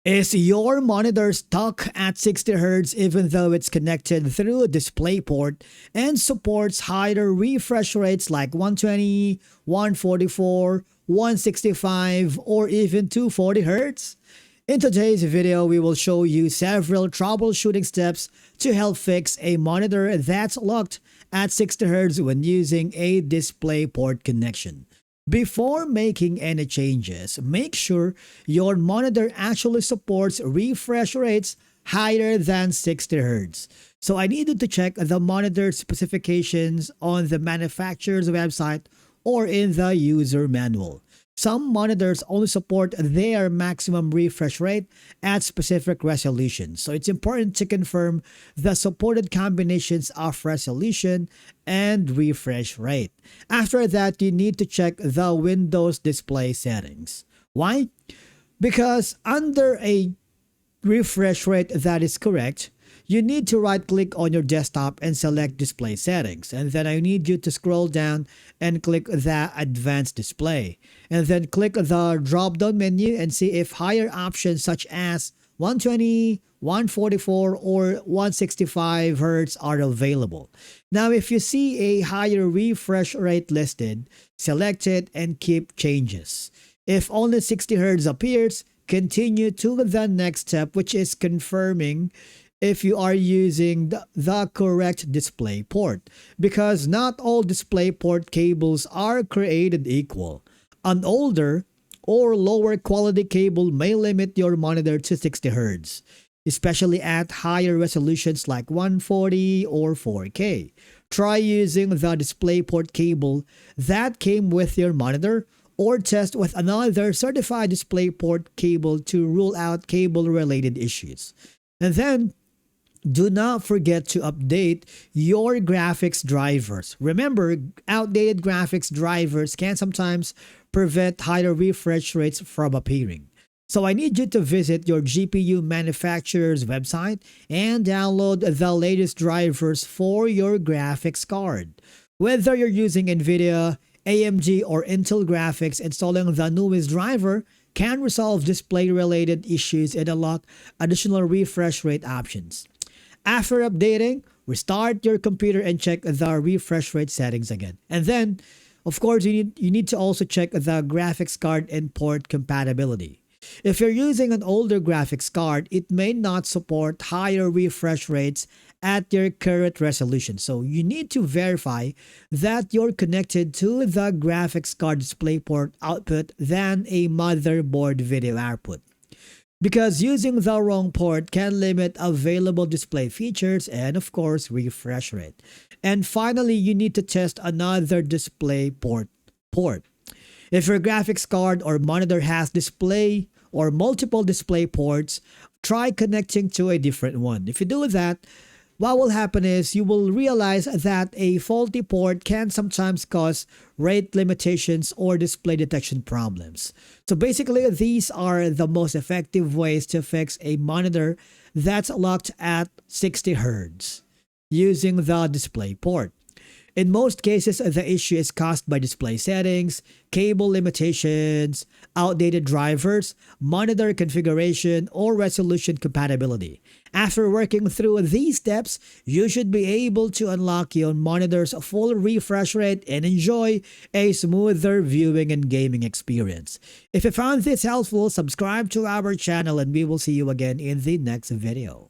Is your monitor stuck at 60 Hz even though it's connected through DisplayPort and supports higher refresh rates like 120, 144, 165, or even 240 Hz? In today's video, we will show you several troubleshooting steps to help fix a monitor that's locked at 60 Hz when using a DisplayPort connection. Before making any changes, make sure your monitor actually supports refresh rates higher than 60 Hz. So I needed to check the monitor specifications on the manufacturer's website or in the user manual. Some monitors only support their maximum refresh rate at specific resolutions, so it's important to confirm the supported combinations of resolution and refresh rate. After that, you need to check the Windows display settings. Why? Because under a refresh rate that is correct, you need to right-click on your desktop and select Display Settings. And then I need you to scroll down and click the Advanced Display. And then click the drop-down menu and see if higher options such as 120, 144, or 165 Hz are available. Now, if you see a higher refresh rate listed, select it and keep changes. If only 60 Hz appears, continue to the next step, which is confirming if you are using the correct display port, because not all display port cables are created equal. An older or lower quality cable may limit your monitor to 60 Hz, especially at higher resolutions like 140 or 4K. Try using the display port cable that came with your monitor, or test with another certified display port cable to rule out cable-related issues. And then, do not forget to update your graphics drivers. Remember, outdated graphics drivers can sometimes prevent higher refresh rates from appearing. So I need you to visit your GPU manufacturer's website and download the latest drivers for your graphics card. Whether you're using NVIDIA, AMD, or Intel graphics, installing the newest driver can resolve display-related issues and unlock additional refresh rate options. After updating, restart your computer and check the refresh rate settings again. And then, of course, you need to also check the graphics card and port compatibility. If you're using an older graphics card, it may not support higher refresh rates at your current resolution. So you need to verify that you're connected to the graphics card DisplayPort output than a motherboard video output, because using the wrong port can limit available display features and, of course, refresh rate. And finally, you need to test another DisplayPort port. If your graphics card or monitor has display or multiple display ports, try connecting to a different one. If you do that, what will happen is you will realize that a faulty port can sometimes cause rate limitations or display detection problems. So basically, these are the most effective ways to fix a monitor that's locked at 60 Hz using the display port. In most cases, the issue is caused by display settings, cable limitations, outdated drivers, monitor configuration, or resolution compatibility. After working through these steps, you should be able to unlock your monitor's full refresh rate and enjoy a smoother viewing and gaming experience. If you found this helpful, subscribe to our channel and we will see you again in the next video.